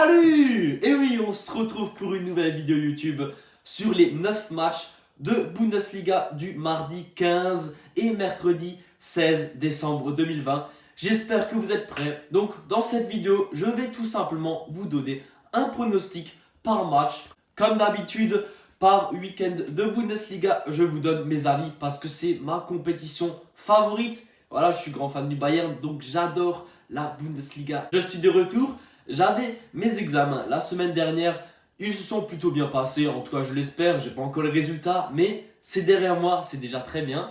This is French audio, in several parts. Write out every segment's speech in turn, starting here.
Salut! Et oui, on se retrouve pour une nouvelle vidéo YouTube sur les 9 matchs de Bundesliga du mardi 15 et mercredi 16 décembre 2020. J'espère que vous êtes prêts. Donc dans cette vidéo, je vais tout simplement vous donner un pronostic par match. Comme d'habitude, par week-end de Bundesliga, je vous donne mes avis parce que c'est ma compétition favorite. Voilà, je suis grand fan du Bayern, donc j'adore la Bundesliga. Je suis de retour. J'avais mes examens la semaine dernière, ils se sont plutôt bien passés, en tout cas je l'espère, j'ai pas encore les résultats, mais c'est derrière moi, c'est déjà très bien.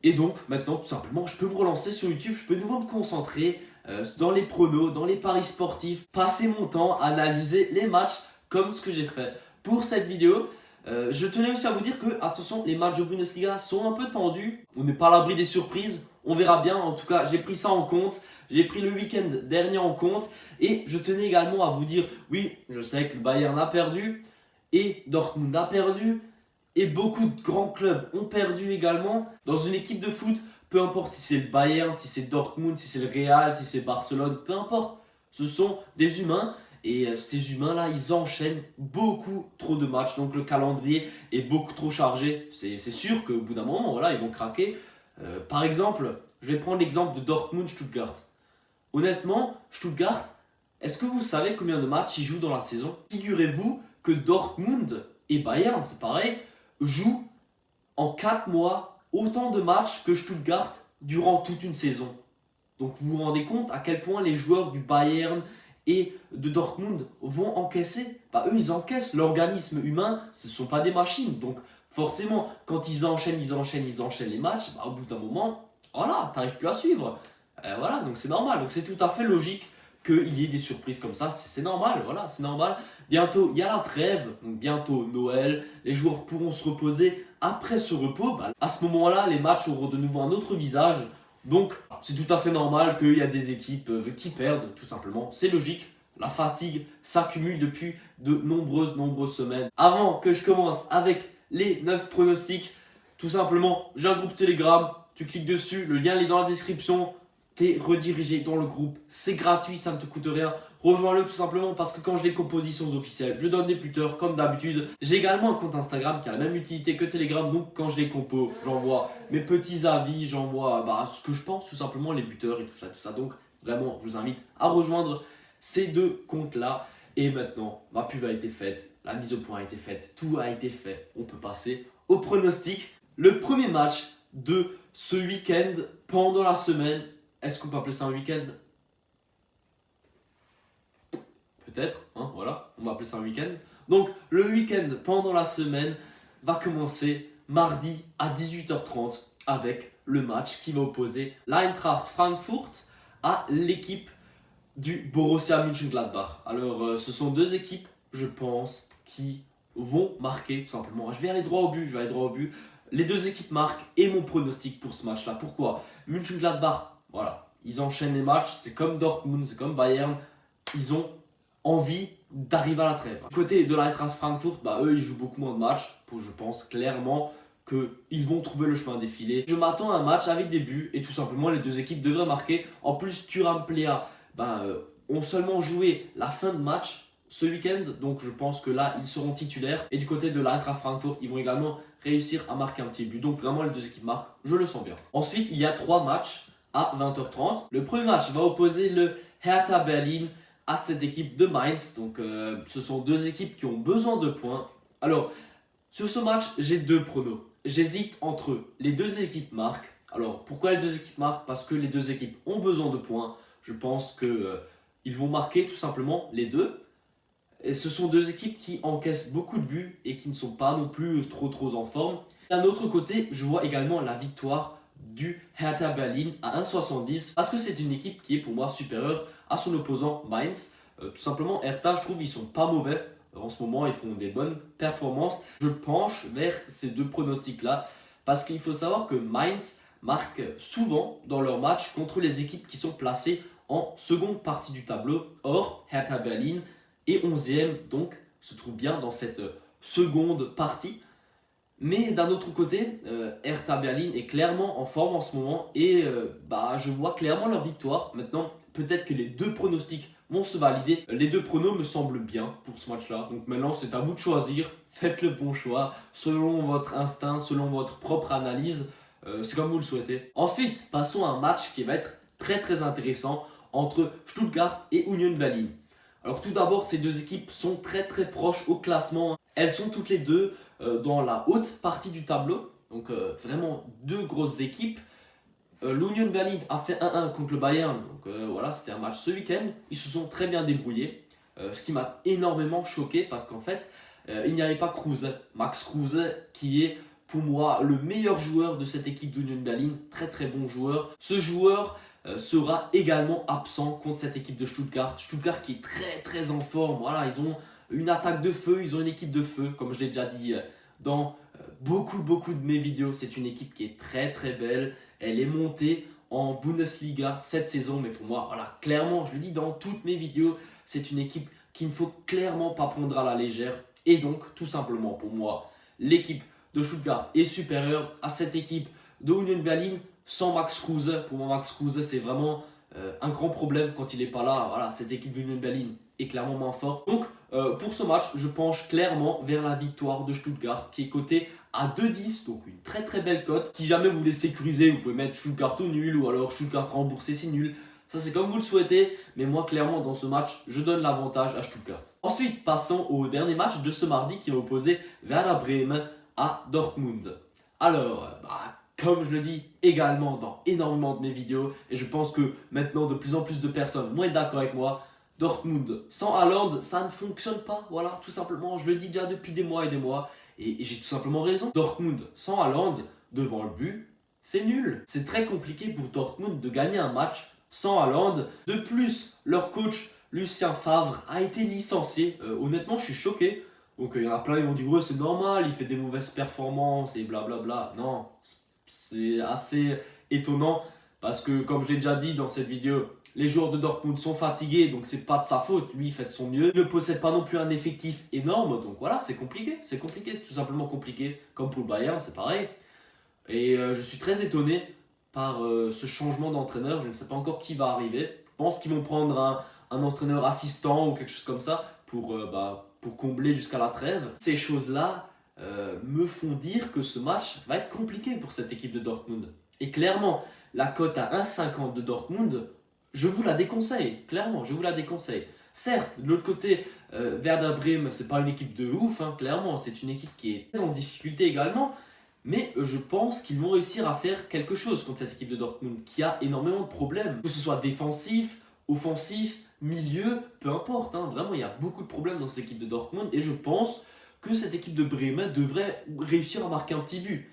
Et donc maintenant tout simplement je peux me relancer sur YouTube, je peux de nouveau me concentrer dans les pronos, dans les paris sportifs, passer mon temps à analyser les matchs comme ce que j'ai fait pour cette vidéo. Je tenais aussi à vous dire que, attention, les matchs de Bundesliga sont un peu tendus. On n'est pas à l'abri des surprises. On verra bien. En tout cas, j'ai pris ça en compte. J'ai pris le week-end dernier en compte. Et je tenais également à vous dire, oui, je sais que le Bayern a perdu. Et Dortmund a perdu. Et beaucoup de grands clubs ont perdu également. Dans une équipe de foot, peu importe si c'est le Bayern, si c'est Dortmund, si c'est le Real, si c'est Barcelone, peu importe. Ce sont des humains. Et ces humains-là, ils enchaînent beaucoup trop de matchs. Donc le calendrier est beaucoup trop chargé. C'est sûr qu'au bout d'un moment, voilà, ils vont craquer. Par exemple, je vais prendre l'exemple de Dortmund-Stuttgart. Honnêtement, Stuttgart, est-ce que vous savez combien de matchs ils jouent dans la saison? Figurez-vous que Dortmund et Bayern, c'est pareil, jouent en 4 mois autant de matchs que Stuttgart durant toute une saison. Donc vous vous rendez compte à quel point les joueurs du Bayern et de Dortmund vont encaisser. Bah, eux, ils encaissent. L'organisme humain, ce ne sont pas des machines. Donc forcément, quand ils enchaînent les matchs, bah, au bout d'un moment, voilà, tu n'arrives plus à suivre. Voilà, donc c'est normal. Donc c'est tout à fait logique qu'il y ait des surprises comme ça. C'est normal, voilà, c'est normal. Bientôt, il y a la trêve, donc bientôt Noël. Les joueurs pourront se reposer. Après ce repos, bah, à ce moment-là, les matchs auront de nouveau un autre visage. Donc, c'est tout à fait normal qu'il y a des équipes qui perdent, tout simplement. C'est logique. La fatigue s'accumule depuis de nombreuses semaines. Avant que je commence avec les 9 pronostics, tout simplement, j'ai un groupe Telegram. Tu cliques dessus, le lien est dans la description. T'es redirigé dans le groupe. C'est gratuit, ça ne te coûte rien. Rejoins-le tout simplement parce que quand je les compositions officielles, je donne des puteurs comme d'habitude. J'ai également un compte Instagram qui a la même utilité que Telegram. Donc quand je les compos, j'envoie mes petits avis, j'envoie ce que je pense tout simplement, les buteurs et tout ça. Donc vraiment, je vous invite à rejoindre ces deux comptes-là. Et maintenant, ma pub a été faite, la mise au point a été faite, tout a été fait. On peut passer au pronostic. Le premier match de ce week-end pendant la semaine. Est-ce qu'on peut appeler ça un week-end? Peut-être, hein, voilà, on va appeler ça un week-end. Donc, le week-end pendant la semaine va commencer mardi à 18h30 avec le match qui va opposer l'Eintracht Frankfurt à l'équipe du Borussia Mönchengladbach. Alors, ce sont deux équipes, je pense, qui vont marquer tout simplement. Je vais aller droit au but, Les deux équipes marquent et mon pronostic pour ce match-là. Pourquoi? Mönchengladbach, voilà, ils enchaînent les matchs, c'est comme Dortmund, c'est comme Bayern, ils ont envie d'arriver à la trêve. Du côté de l'Eintracht Frankfurt, eux ils jouent beaucoup moins de matchs, je pense clairement qu'ils vont trouver le chemin défilé. Je m'attends à un match avec des buts et tout simplement les deux équipes devraient marquer. En plus Thuram Plea ont seulement joué la fin de match ce week-end, donc je pense que là ils seront titulaires. Et du côté de l'Eintracht Frankfurt, ils vont également réussir à marquer un petit but. Donc vraiment les deux équipes marquent, je le sens bien. Ensuite il y a 3 matchs à 20h30. Le premier match va opposer le Hertha Berlin à cette équipe de Mainz. Donc ce sont deux équipes qui ont besoin de points. Alors sur ce match, j'ai deux pronos. J'hésite entre les deux équipes marquent. Alors pourquoi les deux équipes marquent? Parce que les deux équipes ont besoin de points. Je pense qu'ils vont marquer tout simplement les deux. Et ce sont deux équipes qui encaissent beaucoup de buts et qui ne sont pas non plus trop en forme. D'un autre côté, je vois également la victoire du Hertha Berlin à 1,70 parce que c'est une équipe qui est pour moi supérieure à son opposant Mainz. Tout simplement, Hertha, je trouve, ils sont pas mauvais. En ce moment, ils font des bonnes performances. Je penche vers ces deux pronostics-là parce qu'il faut savoir que Mainz marque souvent dans leurs matchs contre les équipes qui sont placées en seconde partie du tableau. Or, Hertha Berlin est 11e, donc se trouve bien dans cette seconde partie. Mais d'un autre côté, Hertha Berlin est clairement en forme en ce moment et je vois clairement leur victoire. Maintenant, peut-être que les deux pronostics vont se valider. Les deux pronos me semblent bien pour ce match-là. Donc maintenant, c'est à vous de choisir. Faites le bon choix selon votre instinct, selon votre propre analyse. C'est comme vous le souhaitez. Ensuite, passons à un match qui va être très intéressant entre Stuttgart et Union Berlin. Alors tout d'abord, ces deux équipes sont très proches au classement. Elles sont toutes les deux dans la haute partie du tableau. Donc vraiment deux grosses équipes. L'Union Berlin a fait 1-1 contre le Bayern. Donc voilà, c'était un match ce week-end. Ils se sont très bien débrouillés. Ce qui m'a énormément choqué parce qu'en fait, il n'y avait pas Kruse. Max Kruse qui est pour moi le meilleur joueur de cette équipe d'Union Berlin. Très bon joueur. Ce joueur sera également absent contre cette équipe de Stuttgart. Stuttgart qui est très en forme. Voilà, ils ont une attaque de feu, ils ont une équipe de feu, comme je l'ai déjà dit dans beaucoup de mes vidéos. C'est une équipe qui est très belle. Elle est montée en Bundesliga cette saison, mais pour moi, voilà, clairement, je le dis dans toutes mes vidéos, c'est une équipe qu'il ne faut clairement pas prendre à la légère. Et donc, tout simplement, pour moi, l'équipe de Stuttgart est supérieure à cette équipe de Union Berlin sans Max Kruse. Pour moi, Max Kruse, c'est vraiment un grand problème quand il n'est pas là. Voilà, cette équipe d'Union Berlin est clairement moins forte. Donc, pour ce match, je penche clairement vers la victoire de Stuttgart qui est cotée à 2,10, donc une très belle cote. Si jamais vous voulez sécuriser, vous pouvez mettre Stuttgart au nul ou alors Stuttgart remboursé si nul. Ça, c'est comme vous le souhaitez, mais moi, clairement, dans ce match, je donne l'avantage à Stuttgart. Ensuite, passons au dernier match de ce mardi qui va opposer Werder Bremen à Dortmund. Alors, comme je le dis également dans énormément de mes vidéos, et je pense que maintenant de plus en plus de personnes vont être d'accord avec moi, Dortmund sans Haaland, ça ne fonctionne pas. Voilà, tout simplement, je le dis déjà depuis des mois et des mois, et j'ai tout simplement raison. Dortmund sans Haaland, devant le but, c'est nul. C'est très compliqué pour Dortmund de gagner un match sans Haaland. De plus, leur coach Lucien Favre a été licencié. Honnêtement, je suis choqué. Donc il y en a plein qui vont dire ouais, c'est normal, il fait des mauvaises performances et blablabla. Non, c'est assez étonnant parce que comme je l'ai déjà dit dans cette vidéo, les joueurs de Dortmund sont fatigués, donc c'est pas de sa faute. Lui, il fait de son mieux. Il ne possède pas non plus un effectif énorme, donc voilà, c'est compliqué. C'est tout simplement compliqué. Comme pour le Bayern, c'est pareil. Et je suis très étonné par ce changement d'entraîneur. Je ne sais pas encore qui va arriver. Je pense qu'ils vont prendre un entraîneur assistant ou quelque chose comme ça pour combler jusqu'à la trêve. Ces choses-là me font dire que ce match va être compliqué pour cette équipe de Dortmund. Et clairement, la cote à 1,50 de Dortmund, je vous la déconseille. Clairement, je vous la déconseille. Certes, de l'autre côté, Werder Bremen, c'est pas une équipe de ouf, clairement. C'est une équipe qui est en difficulté également. Mais je pense qu'ils vont réussir à faire quelque chose contre cette équipe de Dortmund qui a énormément de problèmes. Que ce soit défensif, offensif, milieu, peu importe. Vraiment, il y a beaucoup de problèmes dans cette équipe de Dortmund. Et je pense que cette équipe de Bremen devrait réussir à marquer un petit but.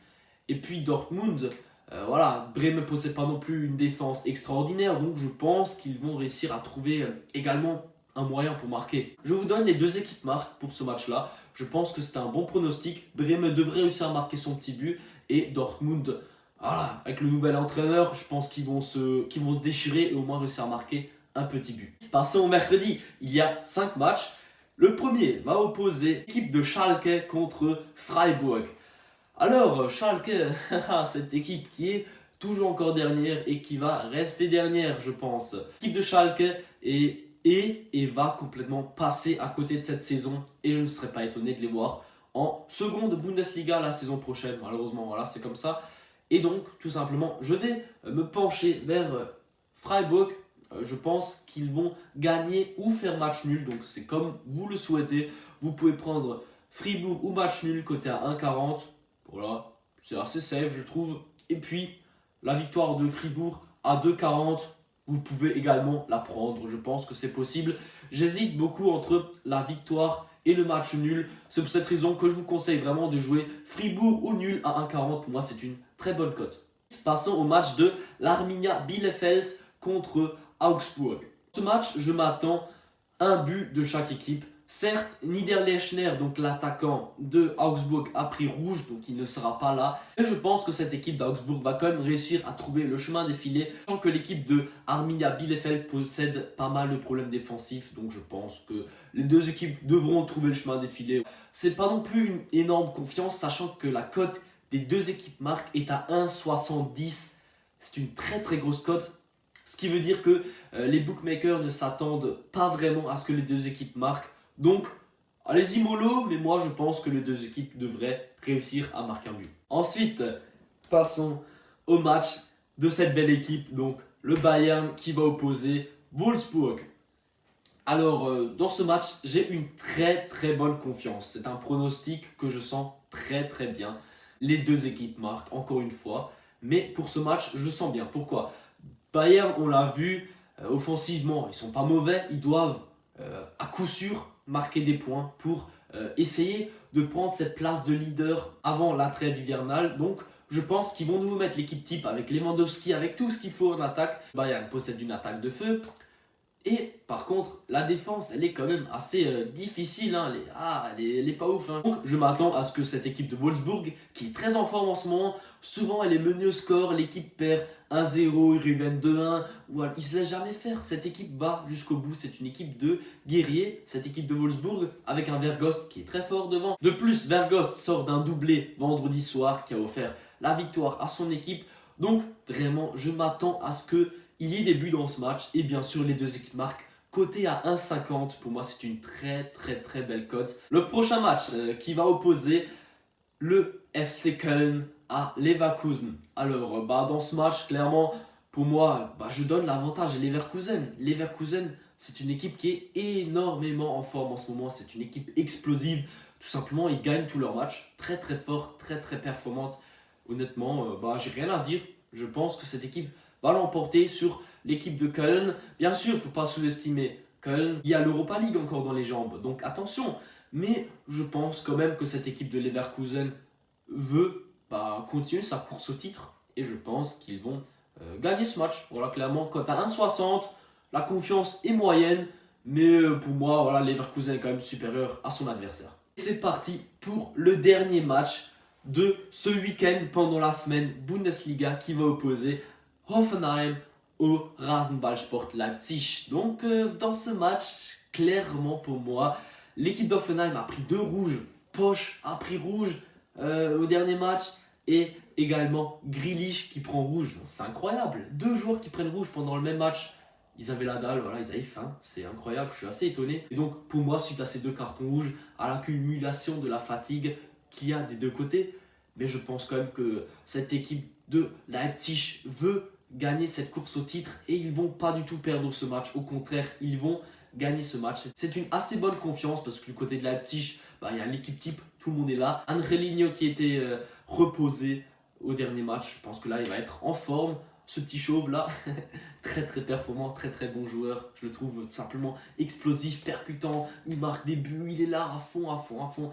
Et puis Dortmund, Bremen ne possède pas non plus une défense extraordinaire. Donc je pense qu'ils vont réussir à trouver également un moyen pour marquer. Je vous donne les deux équipes marques pour ce match-là. Je pense que c'est un bon pronostic. Bremen devrait réussir à marquer son petit but. Et Dortmund, voilà, avec le nouvel entraîneur, je pense qu'ils vont se déchirer et au moins réussir à marquer un petit but. Passons au mercredi. Il y a 5 matchs. Le premier va opposer l'équipe de Schalke contre Freiburg. Alors, Schalke, cette équipe qui est toujours encore dernière et qui va rester dernière, je pense. L'équipe de Schalke et va complètement passer à côté de cette saison et je ne serais pas étonné de les voir en seconde Bundesliga la saison prochaine. Malheureusement, voilà, c'est comme ça. Et donc, tout simplement, je vais me pencher vers Freiburg. Je pense qu'ils vont gagner ou faire match nul. Donc, c'est comme vous le souhaitez. Vous pouvez prendre Fribourg ou match nul côté à 1,40. Voilà, c'est assez safe, je trouve. Et puis, la victoire de Fribourg à 2,40. Vous pouvez également la prendre, je pense que c'est possible. J'hésite beaucoup entre la victoire et le match nul. C'est pour cette raison que je vous conseille vraiment de jouer Fribourg ou nul à 1,40. Pour moi, c'est une très bonne cote. Passons au match de l'Arminia Bielefeld contre Augsburg. Ce match, je m'attends à un but de chaque équipe. Certes, Niederlechner, donc l'attaquant de Augsburg, a pris rouge, donc il ne sera pas là. Et je pense que cette équipe d'Augsburg va quand même réussir à trouver le chemin des filets. Je sens que l'équipe de Arminia Bielefeld possède pas mal de problèmes défensifs, donc je pense que les deux équipes devront trouver le chemin des filets. C'est pas non plus une énorme confiance, sachant que la cote des deux équipes marques est à 1,70. C'est une très grosse cote. Ce qui veut dire que Les bookmakers ne s'attendent pas vraiment à ce que les deux équipes marquent. Donc, allez-y mollo, mais moi je pense que les deux équipes devraient réussir à marquer un but. Ensuite, passons au match de cette belle équipe, donc le Bayern qui va opposer Wolfsburg. Alors, dans ce match, j'ai une très bonne confiance. C'est un pronostic que je sens très bien. Les deux équipes marquent, encore une fois. Mais pour ce match, je sens bien. Pourquoi? Bayern, on l'a vu, offensivement, ils sont pas mauvais. Ils doivent, à coup sûr, marquer des points pour essayer de prendre cette place de leader avant la trêve hivernale. Donc, je pense qu'ils vont nous mettre l'équipe type avec Lewandowski, avec tout ce qu'il faut en attaque. Bayern possède une attaque de feu. Et par contre, la défense, elle est quand même assez difficile. Hein. Elle est pas ouf. Hein. Donc, je m'attends à ce que cette équipe de Wolfsburg, qui est très en forme en ce moment, souvent elle est menée au score, l'équipe perd 1-0, ils reviennent 2-1, ou ils se laissent jamais faire. Cette équipe va jusqu'au bout. C'est une équipe de guerriers, cette équipe de Wolfsburg, avec un Vergost qui est très fort devant. De plus, Vergost sort d'un doublé vendredi soir qui a offert la victoire à son équipe. Donc, vraiment, je m'attends à ce que il y ait des buts dans ce match et bien sûr les deux équipes marquent. Coté à 1,50, pour moi c'est une très belle cote. Le prochain match qui va opposer le FC Köln à Leverkusen. Alors dans ce match, clairement, pour moi, je donne l'avantage à Leverkusen. Leverkusen, c'est une équipe qui est énormément en forme en ce moment. C'est une équipe explosive. Tout simplement, ils gagnent tous leurs matchs. Très fort, très performante. Honnêtement, j'ai rien à dire. Je pense que cette équipe va l'emporter sur l'équipe de Köln. Bien sûr, il ne faut pas sous-estimer Köln. Il y a l'Europa League encore dans les jambes, donc attention. Mais je pense quand même que cette équipe de Leverkusen veut continuer sa course au titre. Et je pense qu'ils vont gagner ce match. Voilà, clairement, quand à 1,60, la confiance est moyenne. Mais pour moi, voilà, Leverkusen est quand même supérieur à son adversaire. C'est parti pour le dernier match de ce week-end pendant la semaine Bundesliga qui va opposer Hoffenheim au Rasenballsport Leipzig. Donc dans ce match, clairement pour moi, l'équipe d'Hoffenheim a pris 2 rouges. Posch a pris rouge au dernier match et également Grealish qui prend rouge. C'est incroyable. 2 joueurs qui prennent rouge pendant le même match. Ils avaient la dalle, voilà, ils avaient faim. C'est incroyable, je suis assez étonné. Et donc pour moi, suite à ces 2 cartons rouges, à l'accumulation de la fatigue qu'il y a des deux côtés, mais je pense quand même que cette équipe de Leipzig veut gagner cette course au titre et ils vont pas du tout perdre ce match. Au contraire, ils vont gagner ce match. C'est une assez bonne confiance parce que du côté de Leipzig, il y a l'équipe type, tout le monde est là. Angelino qui était reposé au dernier match, je pense que là il va être en forme. Ce petit chauve là, très performant, très bon joueur. Je le trouve tout simplement explosif, percutant, il marque des buts, il est là à fond.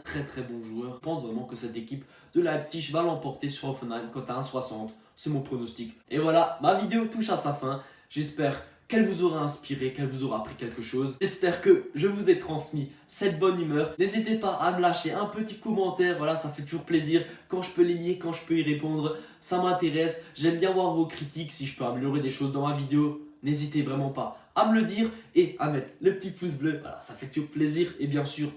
Très bon joueur. Je pense vraiment que cette équipe de Leipzig va l'emporter sur Hoffenheim quand à 1,60. C'est mon pronostic. Et voilà, ma vidéo touche à sa fin. J'espère qu'elle vous aura inspiré, qu'elle vous aura appris quelque chose. J'espère que je vous ai transmis cette bonne humeur. N'hésitez pas à me lâcher un petit commentaire, voilà, ça fait toujours plaisir. Quand je peux les lire, quand je peux y répondre, ça m'intéresse. J'aime bien voir vos critiques, si je peux améliorer des choses dans ma vidéo. N'hésitez vraiment pas à me le dire et à mettre le petit pouce bleu, voilà, ça fait toujours plaisir. Et bien sûr,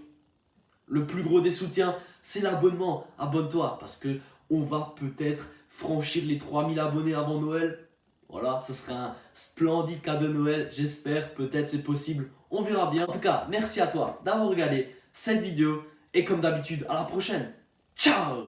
le plus gros des soutiens, c'est l'abonnement. Abonne-toi parce que on va peut-être franchir les 3000 abonnés avant Noël. Voilà, ce serait un splendide cadeau de Noël, j'espère, peut-être c'est possible, on verra bien. En tout cas, merci à toi d'avoir regardé cette vidéo et comme d'habitude, à la prochaine. Ciao!